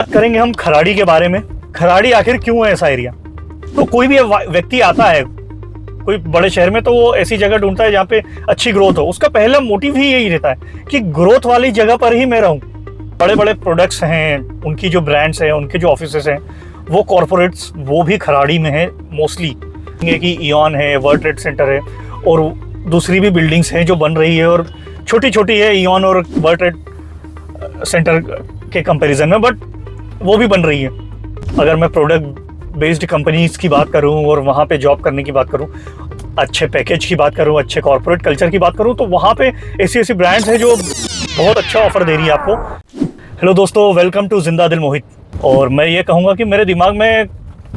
बात करेंगे हम खराड़ी के बारे में। खराड़ी आखिर क्यों है ऐसा एरिया? तो कोई भी व्यक्ति आता है कोई बड़े शहर में तो वो ऐसी जगह ढूंढता है जहाँ पे अच्छी ग्रोथ हो। उसका पहला मोटिव ही यही रहता है कि ग्रोथ वाली जगह पर ही मैं रहूं। बड़े बड़े प्रोडक्ट्स हैं, उनकी जो ब्रांड्स हैं, उनके जो ऑफिसेस हैं, वो कॉरपोरेट्स वो भी खराड़ी में है मोस्टली। कि इयॉन है, वर्ल्ड ट्रेड सेंटर है और दूसरी भी बिल्डिंग्स हैं जो बन रही है और छोटी छोटी है इयॉन और वर्ल्ड ट्रेड सेंटर के कंपैरिजन में, बट वो भी बन रही है। अगर मैं प्रोडक्ट बेस्ड कंपनीज की बात करूं और वहाँ पे जॉब करने की बात करूं, अच्छे पैकेज की बात करूं, अच्छे कॉर्पोरेट कल्चर की बात करूं, तो वहाँ पे ऐसी ब्रांड्स हैं जो बहुत अच्छा ऑफर दे रही है आपको। हेलो दोस्तों, वेलकम टू जिंदा दिल मोहित। और मैं ये कहूँगा कि मेरे दिमाग में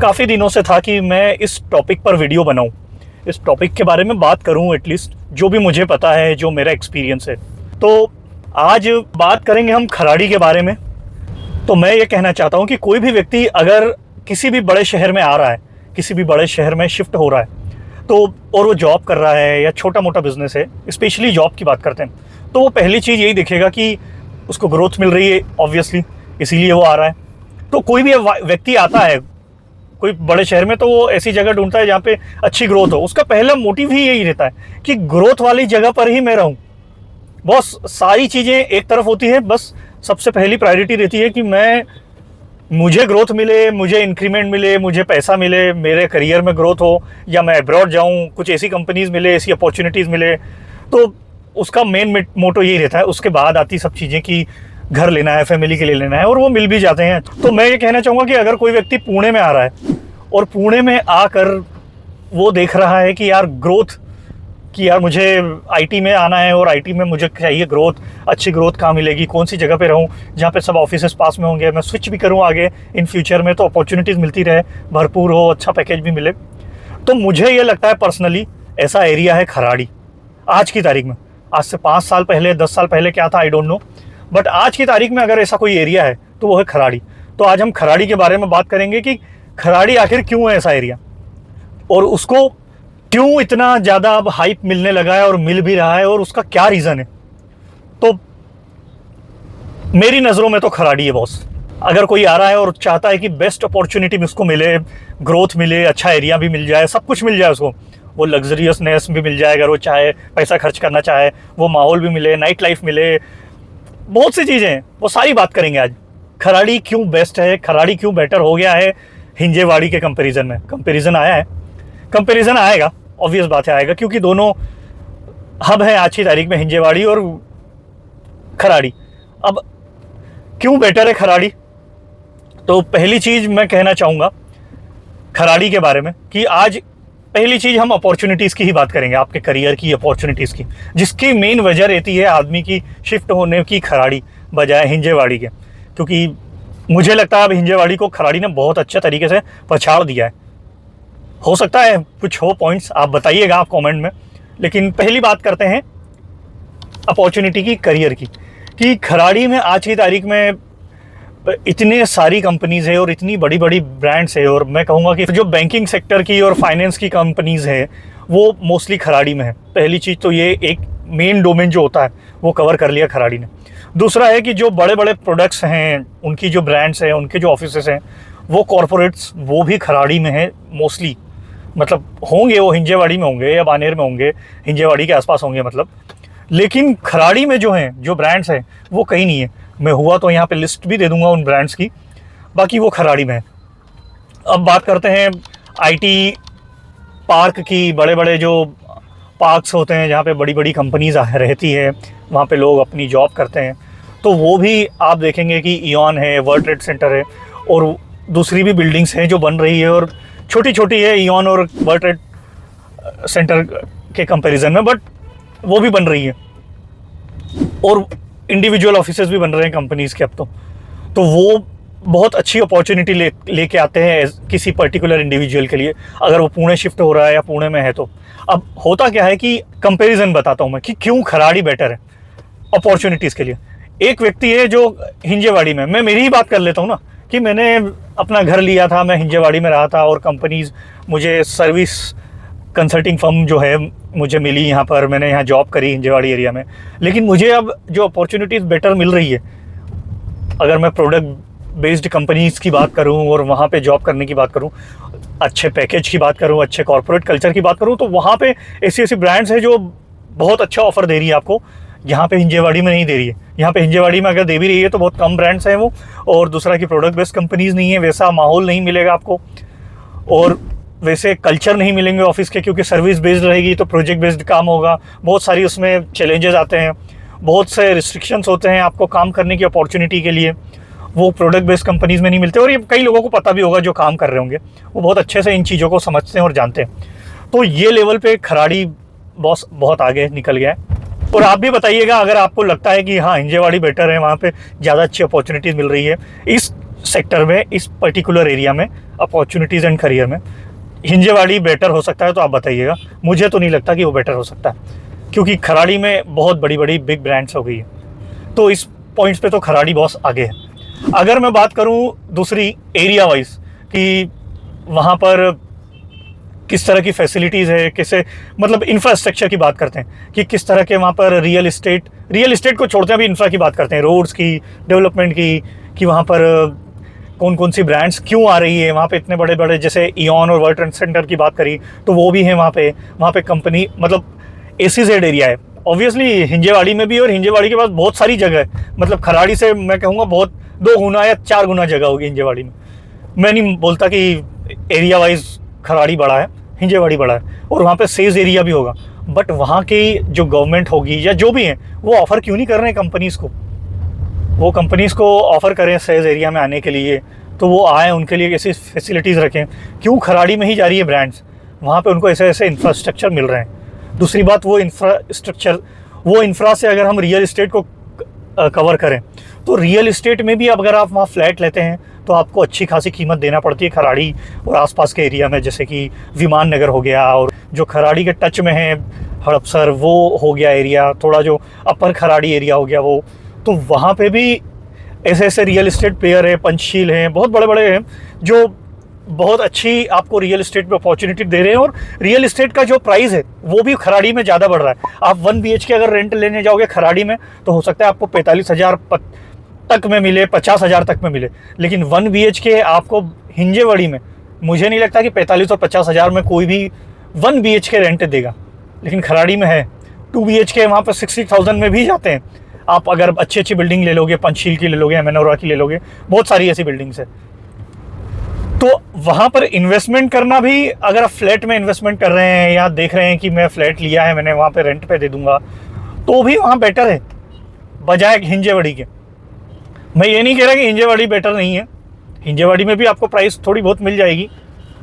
काफ़ी दिनों से था कि मैं इस टॉपिक पर वीडियो बनाऊँ, इस टॉपिक के बारे में बात करूँ, एटलीस्ट जो भी मुझे पता है, जो मेरा एक्सपीरियंस है। तो आज बात करेंगे हम खराड़ी के बारे में। तो मैं ये कहना चाहता हूँ कि कोई भी व्यक्ति अगर किसी भी बड़े शहर में आ रहा है, किसी भी बड़े शहर में शिफ्ट हो रहा है, तो और वो जॉब कर रहा है या छोटा मोटा बिजनेस है, स्पेशली जॉब की बात करते हैं, तो वो पहली चीज़ यही देखेगा कि उसको ग्रोथ मिल रही है, ऑब्वियसली, इसीलिए वो आ रहा है। तो कोई भी व्यक्ति आता है कोई बड़े शहर में तो वो ऐसी जगह ढूंढता है जहाँ पे अच्छी ग्रोथ हो। उसका पहला मोटिव ही यही रहता है कि ग्रोथ वाली जगह पर ही मैं रहूँ। बस सारी चीज़ें एक तरफ होती है, बस सबसे पहली प्रायोरिटी रहती है कि मुझे ग्रोथ मिले, मुझे इंक्रीमेंट मिले, मुझे पैसा मिले, मेरे करियर में ग्रोथ हो, या मैं अब्रॉड जाऊं, कुछ ऐसी कंपनीज मिले, ऐसी अपॉर्चुनिटीज़ मिले। तो उसका मेन मोटो यही रहता है। उसके बाद आती सब चीज़ें कि घर लेना है, फैमिली के लिए लेना है, और वो मिल भी जाते हैं। तो मैं ये कहना चाहूँगा कि अगर कोई व्यक्ति पुणे में आ रहा है और पुणे में आकर वो देख रहा है कि यार ग्रोथ, कि यार मुझे आईटी में आना है और आईटी में मुझे चाहिए ग्रोथ, अच्छी ग्रोथ कहाँ मिलेगी, कौन सी जगह पे रहूँ जहाँ पे सब ऑफिसेस पास में होंगे, मैं स्विच भी करूँ आगे इन फ्यूचर में तो अपॉर्चुनिटीज़ मिलती रहे, भरपूर हो, अच्छा पैकेज भी मिले। तो मुझे ये लगता है पर्सनली ऐसा एरिया है खराड़ी। आज की तारीख में, आज से 5 साल पहले, 10 साल पहले क्या था आई डोंट नो, बट आज की तारीख में अगर ऐसा कोई एरिया है तो वो है खराड़ी। तो आज हम खराड़ी के बारे में बात करेंगे कि खराड़ी आखिर क्यों है ऐसा एरिया, और उसको क्यों इतना ज़्यादा अब हाइप मिलने लगा है और मिल भी रहा है, और उसका क्या रीज़न है। तो मेरी नज़रों में तो खराड़ी है बॉस। अगर कोई आ रहा है और चाहता है कि बेस्ट अपॉर्चुनिटी उसको मिले, ग्रोथ मिले, अच्छा एरिया भी मिल जाए, सब कुछ मिल जाए उसको, वो लग्जरियसनेस भी मिल जाए, अगर वो चाहे पैसा खर्च करना चाहे, वो माहौल भी मिले, नाइट लाइफ मिले, बहुत सी चीज़ें हैं, वो सारी बात करेंगे आज। खराड़ी क्यों बेस्ट है, खराड़ी क्यों बेटर हो गया है हिंजेवाड़ी के कंपैरिजन में। कंपैरिजन आया है, कंपैरिजन आएगा, ऑब्वियस बात है आएगा, क्योंकि दोनों हब है आज की तारीख में, हिंजेवाड़ी और खराड़ी। अब क्यों बेटर है खराड़ी? तो पहली चीज़ मैं कहना चाहूँगा खराड़ी के बारे में कि आज पहली चीज़ हम अपॉर्चुनिटीज़ की ही बात करेंगे, आपके करियर की अपॉर्चुनिटीज़ की, जिसकी मेन वजह रहती है आदमी की शिफ्ट होने की खराड़ी बजाय हिंजेवाड़ी के। क्योंकि मुझे लगता है अब हिंजेवाड़ी को खराड़ी ने बहुत अच्छे तरीके से पछाड़ दिया है। हो सकता है कुछ हो पॉइंट्स, आप बताइएगा आप कमेंट में। लेकिन पहली बात करते हैं अपॉर्चुनिटी की, करियर की, कि खराड़ी में आज की तारीख में इतने सारी कंपनीज़ है और इतनी बड़ी बड़ी ब्रांड्स है, और मैं कहूँगा कि जो बैंकिंग सेक्टर की और फाइनेंस की कंपनीज़ है वो मोस्टली खराड़ी में है। पहली चीज़ तो ये एक मेन डोमेन जो होता है वो कवर कर लिया खराड़ी ने। दूसरा है कि जो बड़े बड़े प्रोडक्ट्स हैं, उनकी जो ब्रांड्स हैं, उनके जो ऑफिसेस हैं, वो कॉरपोरेट्स वो भी खराड़ी में है मोस्टली। मतलब होंगे वो हिंजेवाड़ी में होंगे या बानेर में होंगे, हिंजेवाड़ी के आसपास होंगे मतलब, लेकिन खराड़ी में जो हैं, जो ब्रांड्स हैं, वो कहीं नहीं है। मैं हुआ तो यहाँ पे लिस्ट भी दे दूंगा उन ब्रांड्स की, बाकी वो खराड़ी में है। अब बात करते हैं आईटी पार्क की। बड़े बड़े जो पार्क्स होते हैं जहाँ पे बड़ी बड़ी कंपनीज रहती है, वहाँ पे लोग अपनी जॉब करते हैं, तो वो भी आप देखेंगे कि इयॉन है, वर्ल्ड ट्रेड सेंटर है और दूसरी भी बिल्डिंग्स हैं जो बन रही है, और छोटी छोटी है इयॉन और वर्ल्ड ट्रेड सेंटर के कंपैरिजन में, बट वो भी बन रही है, और इंडिविजुअल ऑफिसेज भी बन रहे हैं कंपनीज़ के अब तो वो बहुत अच्छी अपॉर्चुनिटी लेके आते हैं किसी पर्टिकुलर इंडिविजुअल के लिए, अगर वो पुणे शिफ्ट हो रहा है या पुणे में है तो। अब होता क्या है कि कंपैरिजन बताता हूँ मैं कि क्यों खराड़ी बेटर है अपॉर्चुनिटीज़ के लिए। एक व्यक्ति है जो हिंजेवाड़ी में, मैं मेरी ही बात कर लेता हूँ ना, कि मैंने अपना घर लिया था, मैं हिंजेवाड़ी में रहा था, और कंपनीज़ मुझे सर्विस कंसल्टिंग फर्म जो है मुझे मिली यहाँ पर, मैंने यहाँ जॉब करी हिंजेवाड़ी एरिया में। लेकिन मुझे अब जो अपॉर्चुनिटीज़ बेटर मिल रही है, अगर मैं प्रोडक्ट बेस्ड कंपनीज़ की बात करूं और वहाँ पे जॉब करने की बात करूं, अच्छे पैकेज की बात करूं, अच्छे कॉर्पोरेट कल्चर की बात करूं, तो वहाँ पे ऐसी ऐसी ब्रांड्स हैं जो बहुत अच्छा ऑफर दे रही है आपको, यहाँ पे हिंजेवाड़ी में नहीं दे रही है। यहाँ पे हिंजेवाड़ी में अगर दे भी रही है तो बहुत कम ब्रांड्स हैं वो, और दूसरा कि प्रोडक्ट बेस्ड कंपनीज़ नहीं है, वैसा माहौल नहीं मिलेगा आपको, और वैसे कल्चर नहीं मिलेंगे ऑफिस के, क्योंकि सर्विस बेस्ड रहेगी तो प्रोजेक्ट बेस्ड काम होगा, बहुत सारी उसमें चैलेंजेस आते हैं, बहुत से रिस्ट्रिक्शंस होते हैं आपको काम करने की अपॉर्चुनिटी के लिए, वो प्रोडक्ट बेस्ड कंपनीज़ में नहीं मिलते। और ये कई लोगों को पता भी होगा जो काम कर रहे होंगे, वो बहुत अच्छे से इन चीज़ों को समझते हैं और जानते हैं। तो ये लेवल पे खराड़ी बॉस बहुत आगे निकल गया है। और आप भी बताइएगा अगर आपको लगता है कि हाँ हिंजेवाड़ी बेटर है, वहाँ पे ज़्यादा अच्छी अपॉर्चुनिटीज़ मिल रही है, इस सेक्टर में, इस पर्टिकुलर एरिया में अपॉर्चुनिटीज़ एंड करियर में हिंजेवाड़ी बेटर हो सकता है, तो आप बताइएगा। मुझे तो नहीं लगता कि वो बेटर हो सकता है, क्योंकि खराड़ी में बहुत बड़ी बड़ी बिग ब्रांड्स हो गई है, तो इस पॉइंट्स पे तो खराड़ी बॉस आगे है। अगर मैं बात करूं दूसरी एरिया वाइज कि वहाँ पर किस तरह की फैसिलिटीज़ है, कैसे मतलब इंफ्रास्ट्रक्चर की बात करते हैं कि किस तरह के वहाँ पर रियल इस्टेट को छोड़ते हैं, अभी इंफ्रा की बात करते हैं, रोड्स की डेवलपमेंट की, कि वहाँ पर कौन कौन सी ब्रांड्स क्यों आ रही है वहाँ पे इतने बड़े बड़े, जैसे इॉन और वर्ल्ड ट्रेड सेंटर की बात करी तो वो भी है वहाँ पे कंपनी, मतलब SEZ एरिया है ऑब्वियसली हिंजेवाड़ी में भी, और हिंजेवाड़ी के पास बहुत सारी जगह है, मतलब खराड़ी से मैं कहूँगा बहुत 2 गुना या 4 गुना जगह होगी हिंजेवाड़ी में। मैं नहीं बोलता कि एरिया वाइज खराड़ी बड़ा है, हिंजेवाड़ी बड़ा है, और वहाँ पे सेज एरिया भी होगा, बट वहाँ की जो गवर्नमेंट होगी या जो भी है वो ऑफ़र क्यों नहीं कर रहे हैं कंपनीज़ को, वो कंपनीज़ को ऑफ़र करें सेज एरिया में आने के लिए, तो वो आए, उनके लिए ऐसी फैसिलिटीज़ रखें। क्यों खराड़ी में ही जा रही है ब्रांड्स, वहाँ पे उनको ऐसे ऐसे इंफ्रास्ट्रक्चर मिल रहे हैं। दूसरी बात, वो इंफ्रा से अगर हम रियल इस्टेट को कवर करें, तो रियल इस्टेट में भी अगर आप वहाँ फ्लैट लेते हैं तो आपको अच्छी खासी कीमत देना पड़ती है खराड़ी और आसपास के एरिया में, जैसे कि विमान नगर हो गया, और जो खराड़ी के टच में है हड़पसर वो हो गया एरिया, थोड़ा जो अपर खराड़ी एरिया हो गया वो, तो वहाँ पे भी ऐसे ऐसे रियल इस्टेट प्लेयर हैं, पंचशील हैं, बहुत बड़े बड़े हैं जो बहुत अच्छी आपको रियल इस्टेट पे अपॉर्चुनिटी दे रहे हैं। और रियल इस्टेट का जो प्राइस है वो भी खराड़ी में ज़्यादा बढ़ रहा है। आप 1 BHK अगर रेंट लेने जाओगे खराड़ी में तो हो सकता है आपको 45,000 तक में मिले, 50,000 तक में मिले, लेकिन 1 BHK आपको हिंजेवाड़ी में मुझे नहीं लगता कि 45 और 50,000 में कोई भी 1 BHK रेंट देगा, लेकिन खराड़ी में है 2 BHK वहाँ पर 60,000 में भी जाते हैं। आप अगर अच्छी अच्छी बिल्डिंग ले लोगे, पंचशील की ले लोगे, मनोरा की ले लोगे, बहुत सारी ऐसी बिल्डिंग्स है, तो वहाँ पर इन्वेस्टमेंट करना भी, अगर आप फ्लैट में इन्वेस्टमेंट कर रहे हैं या देख रहे हैं कि मैं फ्लैट लिया है मैंने, वहाँ पे रेंट पे दे दूंगा, तो भी वहाँ बेटर है बजाय हिंजेवाड़ी के। मैं ये नहीं कह रहा कि हिंजेवाड़ी बेटर नहीं है, हिंजेवाड़ी में भी आपको प्राइस थोड़ी बहुत मिल जाएगी,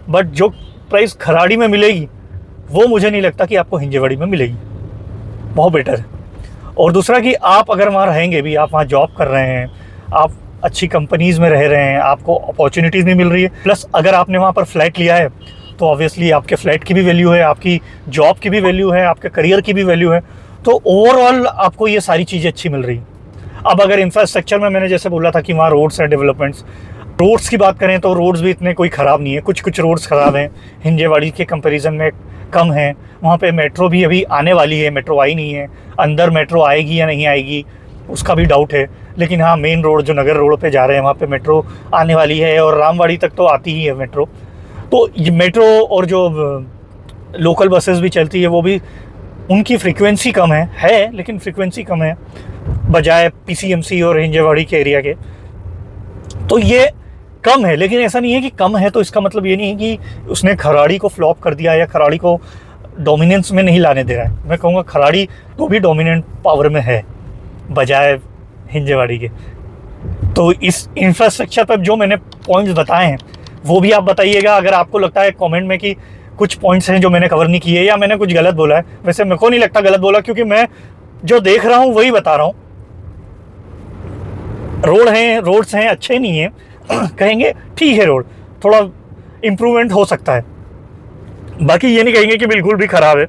बट जो प्राइस खराड़ी में मिलेगी वो मुझे नहीं लगता कि आपको हिंजेवाड़ी में मिलेगी, बहुत बेटर है। और दूसरा कि आप अगर वहाँ रहेंगे भी, आप वहाँ जॉब कर रहे हैं, आप अच्छी कंपनीज़ में रह रहे हैं, आपको अपॉर्चुनिटीज़ भी मिल रही है, प्लस अगर आपने वहाँ पर फ्लैट लिया है तो ऑब्वियसली आपके फ्लैट की भी वैल्यू है, आपकी जॉब की भी वैल्यू है, आपके करियर की भी वैल्यू है, तो ओवरऑल आपको ये सारी चीज़ें अच्छी मिल रही हैं। अब अगर इंफ्रास्ट्रक्चर में मैंने जैसे बोला था कि वहाँ रोड्स हैं, डेवलपमेंट्स, रोड्स की बात करें तो रोड्स भी इतने कोई ख़राब नहीं है, कुछ कुछ रोड्स ख़राब हैं, हिंजेवाड़ी के कंपैरिजन में कम है। वहाँ पे मेट्रो भी अभी आने वाली है, मेट्रो आई नहीं है, अंदर मेट्रो आएगी या नहीं आएगी उसका भी डाउट है, लेकिन हाँ मेन रोड जो नगर रोड पे जा रहे हैं वहाँ पे मेट्रो आने वाली है, और रामवाड़ी तक तो आती ही है मेट्रो। तो ये मेट्रो और जो लोकल बसेस भी चलती है वो भी, उनकी फ्रीक्वेंसी कम है लेकिन फ्रीक्वेंसी कम है बजाय PCMC और हिंजेवाड़ी के एरिया के, तो ये कम है। लेकिन ऐसा नहीं है कि कम है तो इसका मतलब ये नहीं है कि उसने खराड़ी को फ्लॉप कर दिया या खराड़ी को डोमिनेंस में नहीं लाने दे रहा है। मैं कहूँगा खराड़ी तो भी डोमिनेंट पावर में है बजाय हिंजेवाड़ी के। तो इस इंफ्रास्ट्रक्चर पर जो मैंने पॉइंट्स बताए हैं वो भी आप बताइएगा, अगर आपको लगता है कमेंट में कि कुछ पॉइंट्स हैं जो मैंने कवर नहीं किए या मैंने कुछ गलत बोला है। वैसे मेरे को नहीं लगता गलत बोला, क्योंकि मैं जो देख रहा हूँ वही बता रहा हूँ। रोड्स हैं अच्छे नहीं हैं कहेंगे ठीक है, रोड थोड़ा इम्प्रूवमेंट हो सकता है, बाकी ये नहीं कहेंगे कि बिल्कुल भी ख़राब है।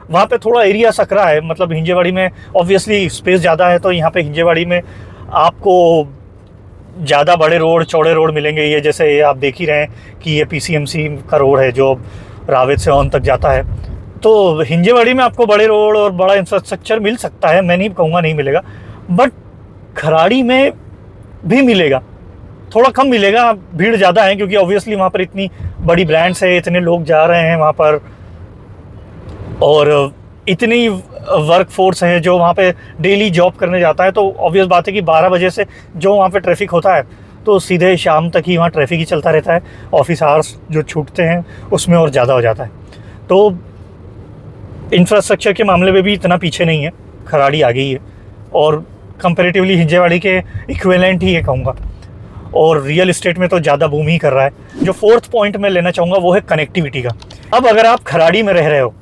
वहाँ पे थोड़ा एरिया सकरा है, मतलब हिंजेवाड़ी में ऑब्वियसली स्पेस ज़्यादा है, तो यहाँ पे हिंजेवाड़ी में आपको ज़्यादा बड़े रोड, चौड़े रोड मिलेंगे। ये जैसे आप देख ही रहे हैं कि ये PCMC का रोड है जो रावेत से ऑन तक जाता है, तो हिंजेवाड़ी में आपको बड़े रोड और बड़ा इंफ्रास्ट्रक्चर मिल सकता है, मैं नहीं कहूँगा नहीं मिलेगा, बट खराड़ी में भी मिलेगा। थोड़ा कम मिलेगा, भीड़ ज़्यादा है क्योंकि ऑब्वियसली वहाँ पर इतनी बड़ी ब्रांड्स है, इतने लोग जा रहे हैं वहाँ पर, और इतनी वर्क फोर्स है जो वहाँ पे डेली जॉब करने जाता है। तो ऑब्वियस बात है कि 12 बजे से जो वहाँ पे ट्रैफिक होता है तो सीधे शाम तक ही वहाँ ट्रैफिक ही चलता रहता है। ऑफिस आवर्स जो छूटते हैं उसमें और ज़्यादा हो जाता है। तो इंफ्रास्ट्रक्चर के मामले में भी इतना पीछे नहीं है, खराड़ी आगे ही है, और कंपैरेटिवली हिंजेवाड़ी के इक्विवेलेंट ही है कहूँगा, और रियल इस्टेट में तो ज़्यादा बूम ही कर रहा है। जो फोर्थ पॉइंट मैं लेना चाहूँगा वो है कनेक्टिविटी का। अब अगर आप खराड़ी में रह रहे हो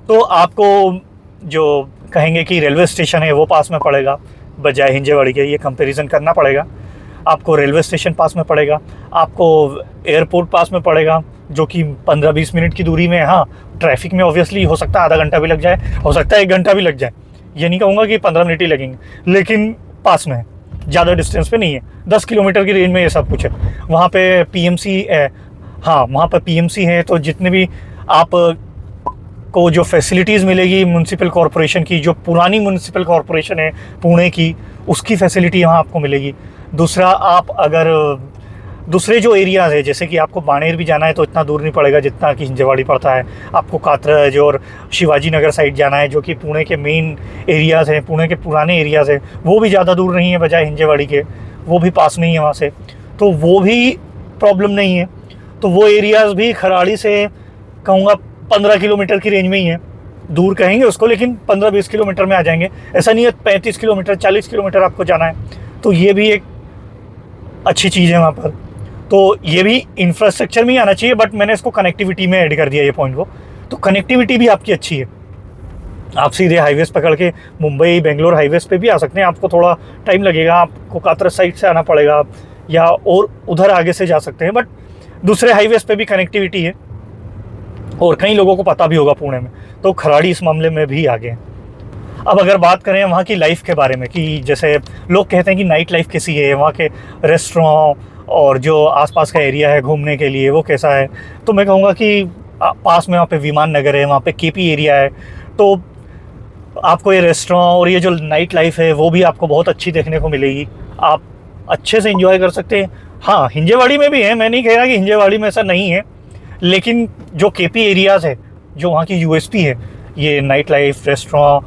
तो आपको जो कहेंगे कि रेलवे स्टेशन है वो पास में पड़ेगा बजाय हिंजेवाड़ी के, ये कंपैरिजन करना पड़ेगा। आपको रेलवे स्टेशन पास में पड़ेगा, आपको एयरपोर्ट पास में पड़ेगा जो कि 15-20 मिनट की दूरी में है। हाँ, ट्रैफिक में ऑब्वियसली हो सकता है आधा घंटा भी लग जाए, हो सकता है 1 घंटा भी लग जाए, ये नहीं कहूँगा कि 15 मिनट ही लगेंगे, लेकिन पास में है, ज़्यादा डिस्टेंस पे नहीं है। 10 किलोमीटर की रेंज में ये सब कुछ है। वहाँ पे पीएमसी है, हाँ वहाँ पर पीएमसी है, तो जितने भी आप को जो फैसिलिटीज़ मिलेगी म्यूनसिपल कॉरपोरेशन की, जो पुरानी म्यूनसिपल कॉरपोरेशन है पुणे की, उसकी फैसिलिटी यहाँ आपको मिलेगी। दूसरा, आप अगर दूसरे जो एरियाज़ है, जैसे कि आपको बाणेर भी जाना है तो इतना दूर नहीं पड़ेगा जितना कि हिंजेवाड़ी पड़ता है। आपको कात्रज और शिवाजी नगर साइड जाना है जो कि पुणे के मेन एरियाज़ हैं, पुणे के पुराने एरियाज़ हैं, वो भी ज़्यादा दूर नहीं है बजाय हिंजेवाड़ी के, वो भी पास नहीं है वहाँ से, तो वो भी प्रॉब्लम नहीं है। तो वो एरियाज़ भी खराड़ी से कहूँगा 15 किलोमीटर की रेंज में ही है, दूर कहेंगे उसको, लेकिन 15-20 किलोमीटर में आ जाएंगे। ऐसा नहीं है 35 किलोमीटर 40 किलोमीटर आपको जाना है, तो ये भी एक अच्छी चीज़ है वहाँ पर। तो ये भी इंफ्रास्ट्रक्चर में ही आना चाहिए, बट मैंने इसको कनेक्टिविटी में ऐड कर दिया ये पॉइंट को। तो कनेक्टिविटी भी आपकी अच्छी है, आप सीधे हाईवेज पकड़ के मुंबई बेंगलोर हाईवेज पे भी आ सकते हैं। आपको थोड़ा टाइम लगेगा, आपको कात्रज साइड से आना पड़ेगा या और उधर आगे से जा सकते हैं, बट दूसरे हाईवेज पे भी कनेक्टिविटी है और कई लोगों को पता भी होगा पुणे में। तो खराड़ी इस मामले में भी आगे हैं। अब अगर बात करें वहाँ की लाइफ के बारे में कि जैसे लोग कहते हैं कि नाइट लाइफ कैसी है, वहाँ के रेस्टोरेंट और जो आसपास का एरिया है घूमने के लिए वो कैसा है, तो मैं कहूँगा कि पास में वहाँ पे विमान नगर है, वहाँ पे केपी एरिया है, तो आपको ये रेस्टोरेंट और ये जो नाइट लाइफ है वो भी आपको बहुत अच्छी देखने को मिलेगी, आप अच्छे से एंजॉय कर सकते हैं। हाँ, हिंजेवाड़ी में भी है, मैं नहीं कह रहा कि हिंजेवाड़ी में ऐसा नहीं है, लेकिन जो केपी एरियाज़ है, जो वहाँ की यूएसपी है, ये नाइट लाइफ, रेस्टोरेंट,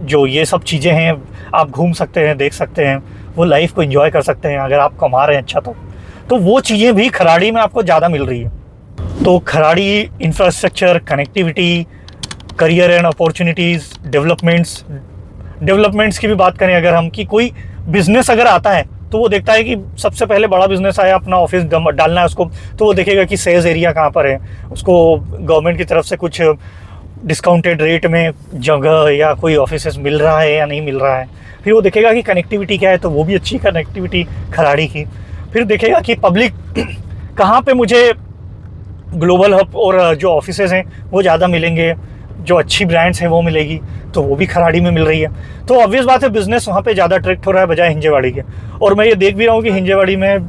जो ये सब चीज़ें हैं, आप घूम सकते हैं, देख सकते हैं, वो लाइफ को एंजॉय कर सकते हैं अगर आप कमा रहे हैं अच्छा। तो वो चीज़ें भी खराड़ी में आपको ज़्यादा मिल रही है। तो Kharadi infrastructure, connectivity, career and opportunities, developments की भी बात करें अगर हम, कि कोई बिजनेस अगर आता है तो वो देखता है कि सबसे पहले बड़ा बिजनेस आया, अपना ऑफिस डालना है उसको, तो वो देखेगा कि सेल्स एरिया कहाँ पर है, उसको गवर्नमेंट की तरफ से कुछ डिस्काउंटेड रेट में जगह या कोई ऑफिस मिल रहा है या नहीं मिल रहा है। फिर वो देखेगा कि कनेक्टिविटी क्या है, तो वो भी अच्छी कनेक्टिविटी खराड़ी की। फिर देखेगा कि पब्लिक कहाँ पे मुझे ग्लोबल हब और जो ऑफिसेज हैं वो ज़्यादा मिलेंगे, जो अच्छी ब्रांड्स हैं वो मिलेगी, तो वो भी खराड़ी में मिल रही है। तो ऑब्वियस बात है बिज़नेस वहाँ पे ज़्यादा अट्रैक्ट हो रहा है बजाय हिंजेवाड़ी के। और मैं ये देख भी रहा हूँ कि हिंजेवाड़ी में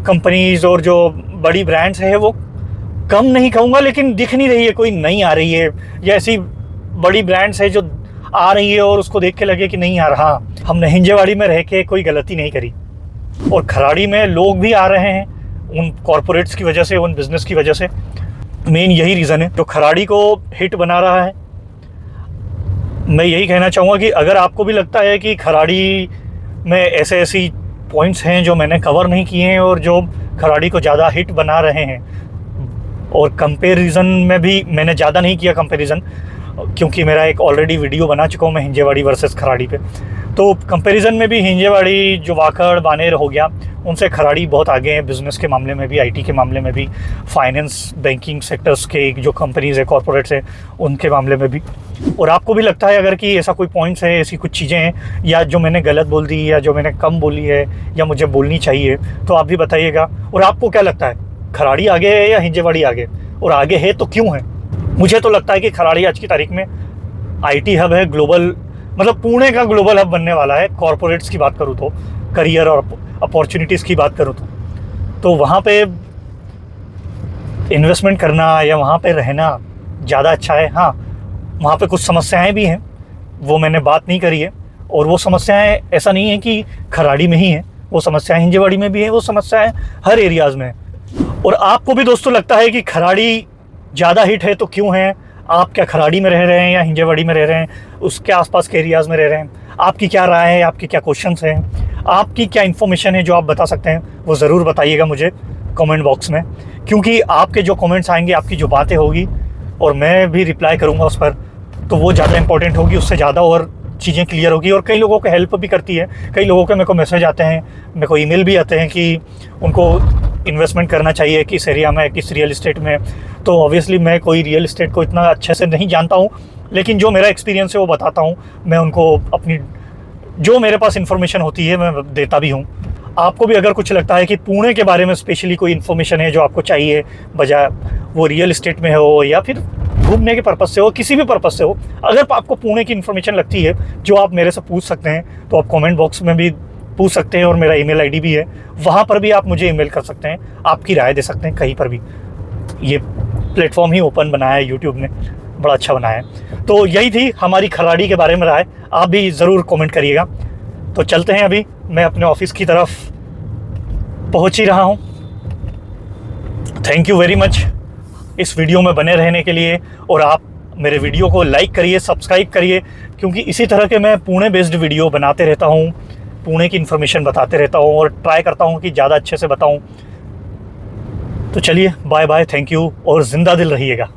कंपनीज़ और जो बड़ी ब्रांड्स है वो कम नहीं कहूँगा, लेकिन दिख नहीं रही है, कोई नई आ रही है या ऐसी बड़ी ब्रांड्स है जो आ रही है और उसको देख के लगे कि नहीं यार, हाँ हमने हिंजेवाड़ी में रह के कोई गलती नहीं करी। और खराड़ी में लोग भी आ रहे हैं उन कॉरपोरेट्स की वजह से, उन बिज़नेस की वजह से, मेन यही रीज़न है जो खराड़ी को हिट बना रहा है। मैं यही कहना चाहूँगा कि अगर आपको भी लगता है कि खराड़ी में ऐसी पॉइंट्स हैं जो मैंने कवर नहीं किए हैं और जो खराड़ी को ज़्यादा हिट बना रहे हैं, और कंपैरिजन में भी मैंने ज़्यादा नहीं किया कंपैरिजन, क्योंकि मेरा एक ऑलरेडी वीडियो बना चुका हूँ मैं हिंजेवाड़ी वर्सेस खराड़ी पे, तो कंपैरिजन में भी हिंजेवाड़ी जो वाकड़ बानेर हो गया उनसे खराड़ी बहुत आगे हैं, बिज़नेस के मामले में भी, आईटी के मामले में भी, फाइनेंस बैंकिंग सेक्टर्स के जो कंपनीज़ है, कॉरपोरेट्स हैं, उनके मामले में भी। और आपको भी लगता है अगर कि ऐसा कोई पॉइंट्स है, ऐसी कुछ चीज़ें हैं या जो मैंने गलत बोल दी या जो मैंने कम बोली है या मुझे बोलनी चाहिए, तो आप भी बताइएगा। और आपको क्या लगता है, खराड़ी आगे है या हिंजेवाड़ी आगे, और आगे है तो क्यों है? मुझे तो लगता है कि खराड़ी आज की तारीख में आईटी हब है, ग्लोबल, मतलब पुणे का ग्लोबल हब बनने वाला है। कॉरपोरेट्स की बात करूँ तो, करियर और अपॉर्चुनिटीज़ की बात करूँ तो वहाँ पे इन्वेस्टमेंट करना या वहाँ पे रहना ज़्यादा अच्छा है। हाँ, वहाँ पे कुछ समस्याएं भी हैं, वो मैंने बात नहीं करी है, और वो समस्याएं ऐसा नहीं है कि खराड़ी में ही हैं, वो समस्याएं हिंजेवाड़ी में भी है, वो समस्याएं हर एरियाज़ में है। और आपको भी दोस्तों लगता है कि खराड़ी ज़्यादा हिट है तो क्यों है? आप क्या खराड़ी में रह रहे हैं या हिंजेवाड़ी में रह रहे हैं, उसके आसपास के एरियाज़ में रह रहे हैं? आपकी क्या राय है, आपके क्या क्वेश्चंस हैं, आपकी क्या इन्फॉर्मेशन है जो आप बता सकते हैं, वो ज़रूर बताइएगा मुझे कमेंट बॉक्स में। क्योंकि आपके जो कमेंट्स आएंगे, आपकी जो बातें होगी और मैं भी रिप्लाई करूँगा उस पर, तो वो ज़्यादा इंपॉर्टेंट होगी, उससे ज़्यादा और चीज़ें क्लियर होगी। और कई लोगों को हेल्प भी करती है, कई लोगों के मेरे को मैसेज आते हैं, मेरे को ईमेल भी आते हैं कि उनको इन्वेस्टमेंट करना चाहिए किस एरिया में, किस रियल इस्टेट में। तो ऑब्वियसली मैं कोई रियल इस्टेट को इतना अच्छे से नहीं जानता हूँ, लेकिन जो मेरा एक्सपीरियंस है वो बताता हूँ। मैं उनको अपनी जो मेरे पास इन्फॉर्मेशन होती है मैं देता भी हूँ। आपको भी अगर कुछ लगता है कि पुणे के बारे में स्पेशली कोई इन्फॉर्मेशन है जो आपको चाहिए, बजाय वो रियल इस्टेट में हो या फिर घूमने के पर्पज़ से हो, किसी भी पर्पज़ से हो, अगर आपको पुणे की इन्फॉर्मेशन लगती है जो आप मेरे से पूछ सकते हैं, तो आप कमेंट बॉक्स में भी पूछ सकते हैं। और मेरा ईमेल आईडी भी है, वहाँ पर भी आप मुझे ईमेल कर सकते हैं, आपकी राय दे सकते हैं कहीं पर भी। ये प्लेटफॉर्म ही ओपन बनाया है यूट्यूब ने, बड़ा अच्छा बनाया है। तो यही थी हमारी खराड़ी के बारे में राय, आप भी ज़रूर कमेंट करिएगा। तो चलते हैं, अभी मैं अपने ऑफिस की तरफ पहुंच ही रहा हूं। थैंक यू वेरी मच इस वीडियो में बने रहने के लिए, और आप मेरे वीडियो को लाइक करिए, सब्सक्राइब करिए, क्योंकि इसी तरह के मैं पुणे बेस्ड वीडियो बनाते रहता हूं, पुणे की इन्फॉर्मेशन बताते रहता हूं और ट्राई करता हूं कि ज़्यादा अच्छे से बताऊं। तो चलिए, बाय बाय, थैंक यू और ज़िंदा दिल रहिएगा।